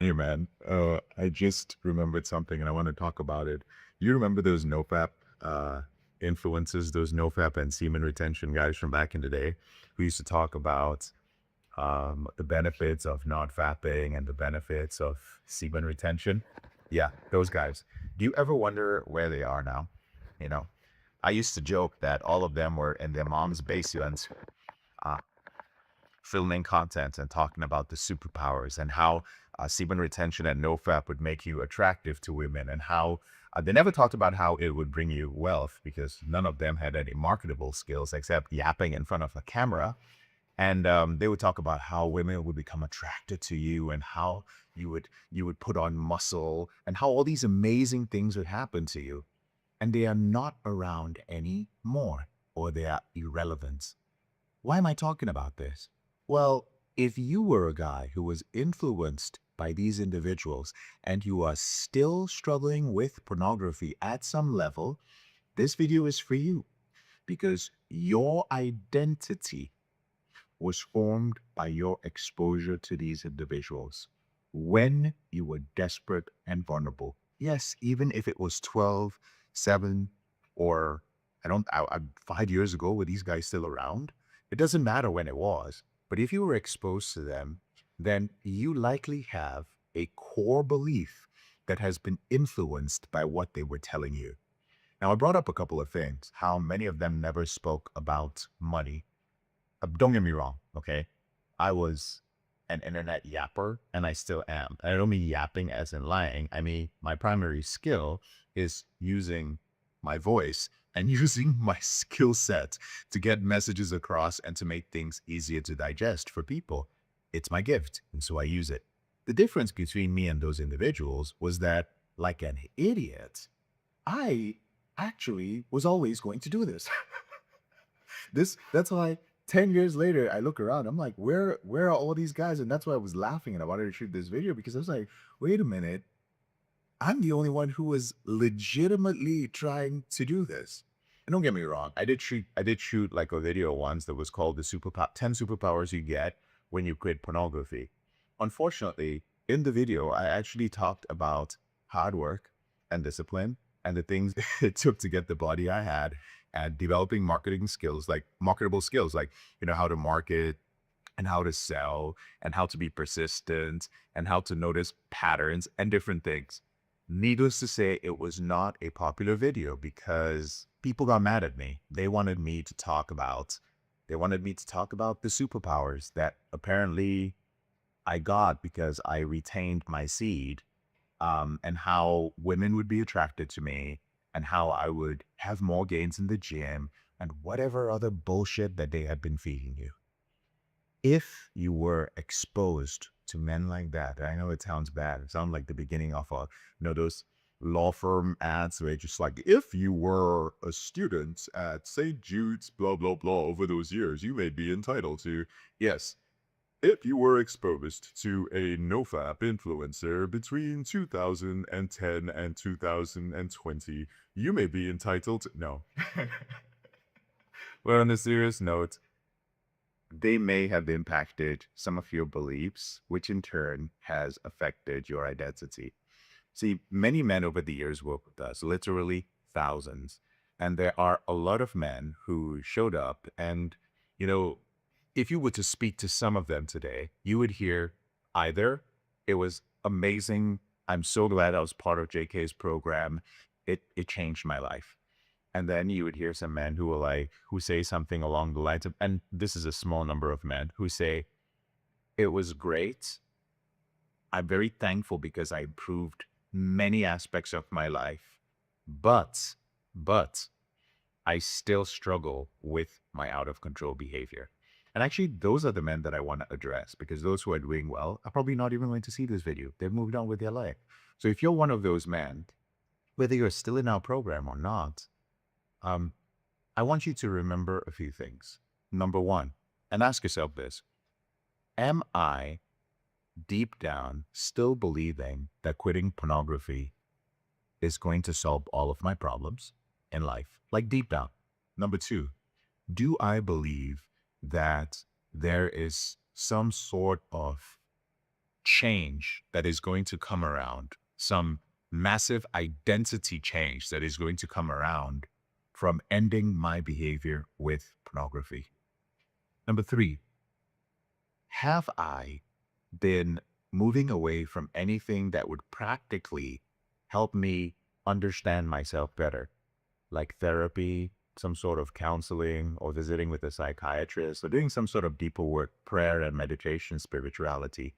Hey man, I just remembered something and I want to talk about it. You remember those NoFap uh, influencers, those NoFap and semen retention guys from back in the day who used to talk about the benefits of not fapping and the benefits of semen retention? Yeah, those guys. Do you ever wonder where they are now? You know, I used to joke that all of them were in their mom's basement, uh, filming content and talking about the superpowers and how semen retention and nofap would make you attractive to women and how they never talked about how it would bring you wealth because none of them had any marketable skills except yapping in front of a camera. And they would talk about how women would become attracted to you and how you would put on muscle and how all these amazing things would happen to you. And they are not around anymore, or they are irrelevant. Why am I talking about this? Well, if you were a guy who was influenced by these individuals and you are still struggling with pornography at some level, this video is for you because your identity was formed by your exposure to these individuals when you were desperate and vulnerable. Yes, even if it was 12, 7, or I 5 years ago, were these guys still around? It doesn't matter when it was. But if you were exposed to them, then you likely have a core belief that has been influenced by what they were telling you. Now, I brought up a couple of things, how many of them never spoke about money. Don't get me wrong, okay? I was an internet yapper and I still am. I don't mean yapping as in lying. I mean, my primary skill is using my voice and using my skill set to get messages across and to make things easier to digest for people. It's my gift, and so I use it. The difference between me and those individuals was that, like an idiot, I actually was always going to do this. That's why 10 years later I look around, I'm like, where are all these guys? And that's why I was laughing and I wanted to shoot this video because I was like, wait a minute, I'm the only one who was legitimately trying to do this. And don't get me wrong, I did shoot like a video once that was called the 10 superpowers you get when you quit pornography. Unfortunately, in the video, I actually talked about hard work and discipline and the things it took to get the body I had and developing marketing skills, like marketable skills, like, how to market and how to sell and how to be persistent and how to notice patterns and different things. Needless to say, it was not a popular video because people got mad at me. They wanted me to talk about the superpowers that apparently I got because I retained my seed, and how women would be attracted to me, and how I would have more gains in the gym, and whatever other bullshit that they had been feeding you. If you were exposed to men like that, I know it sounds bad. It sounds like the beginning of those law firm ads where it's just like, if you were a student at St. Jude's, blah, blah, blah, over those years, you may be entitled to, yes, if you were exposed to a nofap influencer between 2010 and 2020, you may be entitled. No. But on a serious note, they may have impacted some of your beliefs, which in turn has affected your identity. See, many men over the years work with us, literally thousands. And there are a lot of men who showed up. And, you know, if you were to speak to some of them today, you would hear either it was amazing. I'm so glad I was part of JK's program. It changed my life. And then you would hear some men who say something along the lines of, and this is a small number of men who say, it was great. I'm very thankful because I improved many aspects of my life. But, but I still struggle with my out of control behavior. And actually, those are the men that I want to address because those who are doing well are probably not even going to see this video. They've moved on with their life. So if you're one of those men, whether you're still in our program or not, um, I want you to remember a few things. Number one, and ask yourself this: am I deep down still believing that quitting pornography is going to solve all of my problems in life? Like deep down. Number two, do I believe that there is some sort of change that is going to come around, some massive identity change that is going to come around from ending my behavior with pornography? Number three, have I been moving away from anything that would practically help me understand myself better, like therapy, some sort of counseling, or visiting with a psychiatrist, or doing some sort of deeper work, prayer and meditation, spirituality?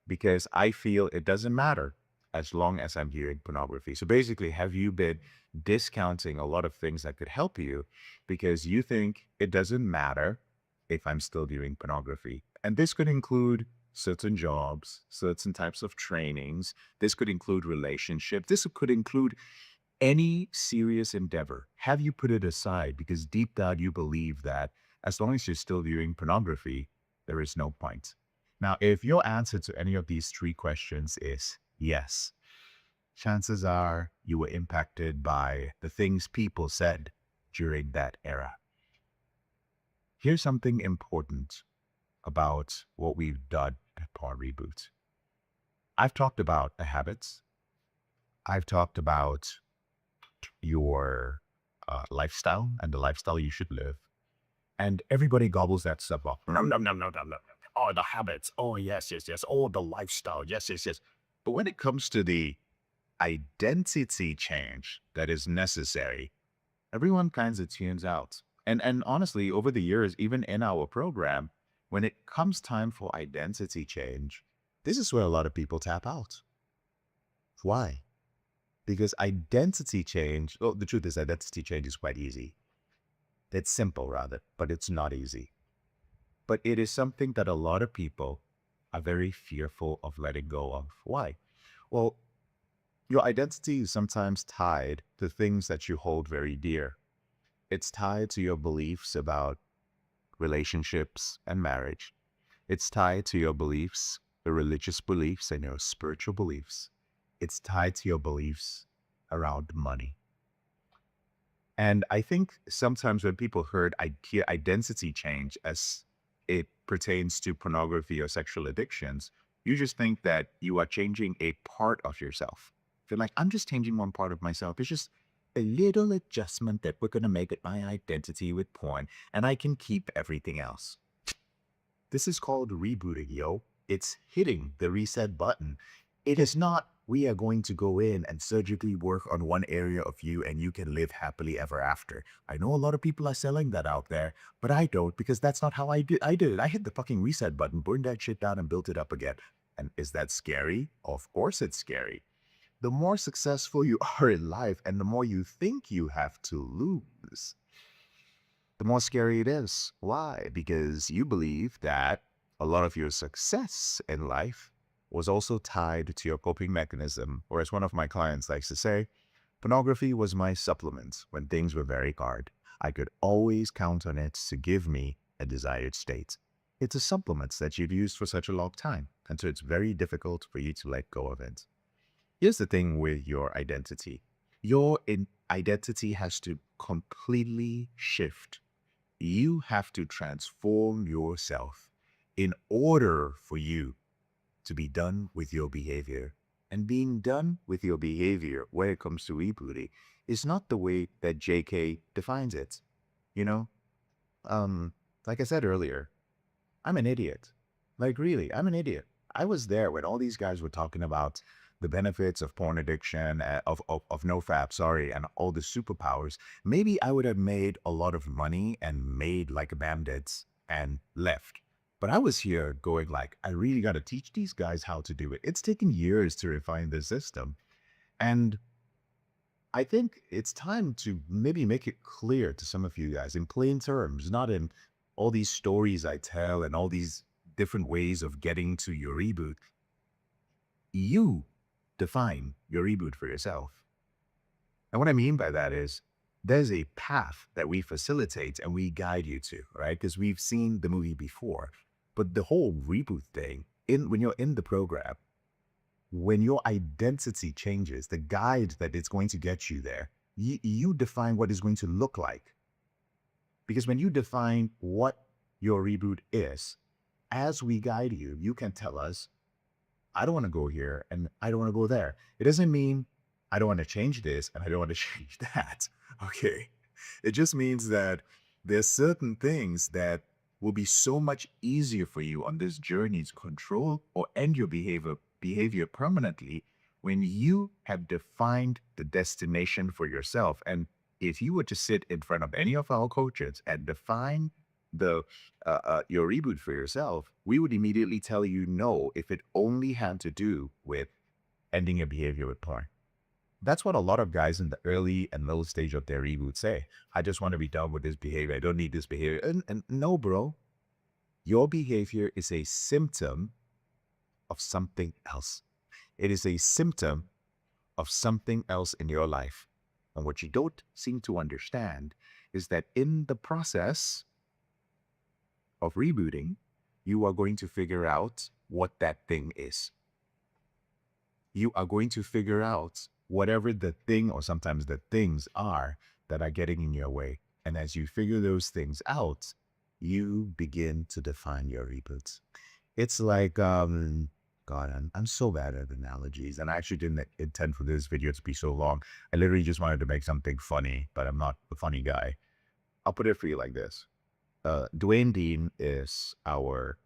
Because I feel it doesn't matter as long as I'm viewing pornography. So basically, have you been discounting a lot of things that could help you because you think it doesn't matter if I'm still viewing pornography? And this could include certain jobs, certain types of trainings. This could include relationship. This could include any serious endeavor. Have you put it aside because deep down you believe that as long as you're still viewing pornography, there is no point? Now, if your answer to any of these three questions is yes, chances are you were impacted by the things people said during that era. Here's something important about what we've done at Porn Reboot. I've talked about the habits. I've talked about your lifestyle and the lifestyle you should live. And everybody gobbles that stuff up. No, no, no, no, no, no. Oh, the habits. Oh, yes, yes, yes. Oh, the lifestyle. Yes, yes, yes. But when it comes to the identity change that is necessary, everyone kind of tunes out. And honestly, over the years, even in our program, when it comes time for identity change, this is where a lot of people tap out. Why? Because identity change, well, the truth is identity change is quite easy. It's simple rather, but it's not easy. But it is something that a lot of people are very fearful of letting go of. Why? Well, your identity is sometimes tied to things that you hold very dear. It's tied to your beliefs about relationships and marriage. It's tied to your beliefs, your religious beliefs and your spiritual beliefs. It's tied to your beliefs around money. And I think sometimes when people hear identity change as it pertains to pornography or sexual addictions, you just think that you are changing a part of yourself. Feel like, I'm just changing one part of myself. It's just a little adjustment that we're going to make at my identity with porn, and I can keep everything else. This is called rebooting, yo. It's hitting the reset button. It is not, we are going to go in and surgically work on one area of you and you can live happily ever after. I know a lot of people are selling that out there, but I don't, because that's not how I did it. I hit the fucking reset button, burned that shit down and built it up again. And is that scary? Of course it's scary. The more successful you are in life and the more you think you have to lose, the more scary it is. Why? Because you believe that a lot of your success in life was also tied to your coping mechanism, or as one of my clients likes to say, pornography was my supplement when things were very hard. I could always count on it to give me a desired state. It's a supplement that you've used for such a long time, and so it's very difficult for you to let go of it. Here's the thing with your identity. Your identity has to completely shift. You have to transform yourself in order for you to be done with your behavior. And being done with your behavior when it comes to rebooting is not the way that JK defines it. You know, like I said earlier, I'm an idiot. Like, really, I'm an idiot. I was there when all these guys were talking about the benefits of porn addiction, of NoFap, sorry, and all the superpowers. Maybe I would have made a lot of money and made like bandits and left. But I was here going like, I really got to teach these guys how to do it. It's taken years to refine the system. And I think it's time to maybe make it clear to some of you guys in plain terms, not in all these stories I tell and all these different ways of getting to your reboot. You define your reboot for yourself. And what I mean by that is there's a path that we facilitate and we guide you to, right? Because we've seen the movie before. But the whole reboot thing, when you're in the program, when your identity changes, the guide that it's going to get you there, you define what it's going to look like. Because when you define what your reboot is, as we guide you, you can tell us, I don't want to go here and I don't want to go there. It doesn't mean I don't want to change this and I don't want to change that. Okay. It just means that there's certain things that will be so much easier for you on this journey to control or end your behavior permanently when you have defined the destination for yourself. And if you were to sit in front of any of our coaches and define the your reboot for yourself, we would immediately tell you no if it only had to do with ending your behavior with porn. That's what a lot of guys in the early and middle stage of their reboot say. I just want to be done with this behavior. I don't need this behavior. And no, bro, your behavior is a symptom of something else. It is a symptom of something else in your life. And what you don't seem to understand is that in the process of rebooting, you are going to figure out what that thing is. You are going to figure out whatever the thing or sometimes the things are that are getting in your way. And as you figure those things out, you begin to define your reboots. It's like, God, I'm so bad at analogies. And I actually didn't intend for this video to be so long. I literally just wanted to make something funny, but I'm not a funny guy. I'll put it for you like this. Dwayne Dean is our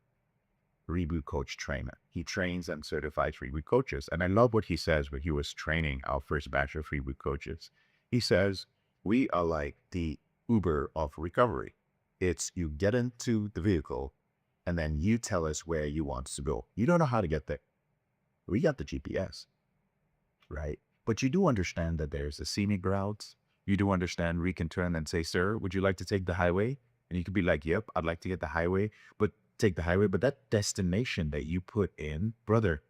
reboot coach trainer. He trains and certifies reboot coaches. And I love what he says when he was training our first batch of reboot coaches. He says, we are like the Uber of recovery. It's you get into the vehicle and then you tell us where you want to go. You don't know how to get there. We got the GPS, right? But you do understand that there's a scenic route. You do understand we can turn and say, sir, would you like to take the highway? And you could be like, yep, I'd like to get the highway, but take the highway. But that destination that you put in, brother,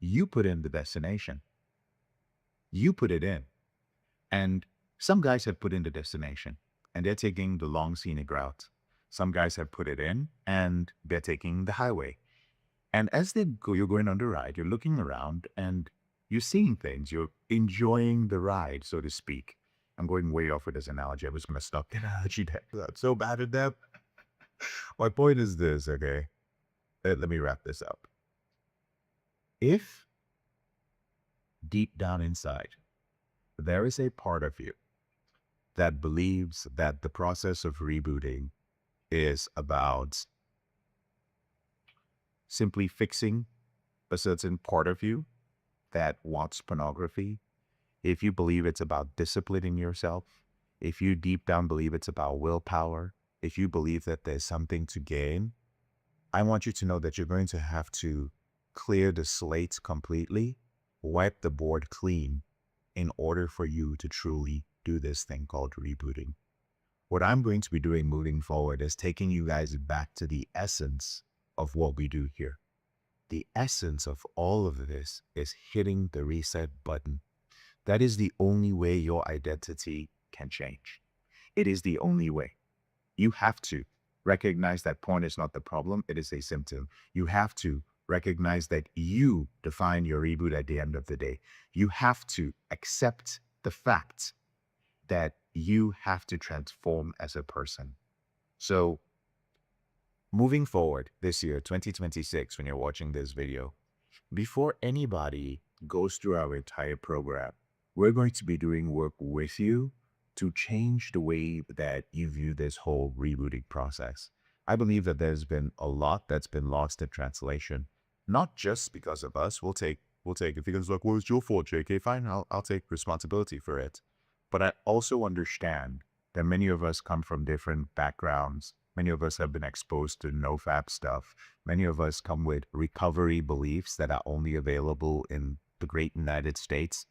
you put in the destination. You put it in. And some guys have put in the destination and they're taking the long scenic route. Some guys have put it in and they're taking the highway. And as they go, you're going on the ride, you're looking around and you're seeing things. You're enjoying the ride, so to speak. I'm going way off with this analogy. I was going to stop the analogy there. I'm so bad at that. My point is this, okay? Let me wrap this up. If deep down inside, there is a part of you that believes that the process of rebooting is about simply fixing a certain part of you that wants pornography, if you believe it's about disciplining yourself, if you deep down believe it's about willpower, if you believe that there's something to gain, I want you to know that you're going to have to clear the slate completely, wipe the board clean in order for you to truly do this thing called rebooting. What I'm going to be doing moving forward is taking you guys back to the essence of what we do here. The essence of all of this is hitting the reset button. That is the only way your identity can change. It is the only way. You have to recognize that porn is not the problem. It is a symptom. You have to recognize that you define your reboot at the end of the day. You have to accept the fact that you have to transform as a person. So moving forward this year, 2026, when you're watching this video, before anybody goes through our entire program, we're going to be doing work with you to change the way that you view this whole rebooting process. I believe that there's been a lot that's been lost in translation, not just because of us. We'll take if you guys like, well, it's your fault, JK. Fine, I'll take responsibility for it. But I also understand that many of us come from different backgrounds. Many of us have been exposed to no-fap stuff. Many of us come with recovery beliefs that are only available in the great United States.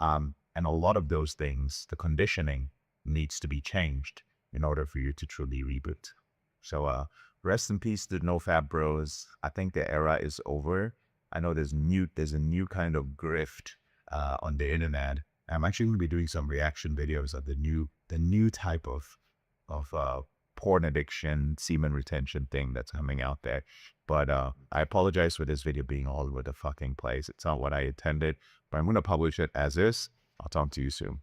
And a lot of those things, the conditioning needs to be changed in order for you to truly reboot. So rest in peace to no-fap bros. I think the era is over. I know there's a new kind of grift on the internet. I'm actually going to be doing some reaction videos of the new type of porn addiction, semen retention thing that's coming out there. But I apologize for this video being all over the fucking place. It's not what I intended, but I'm going to publish it as is. I'll talk to you soon.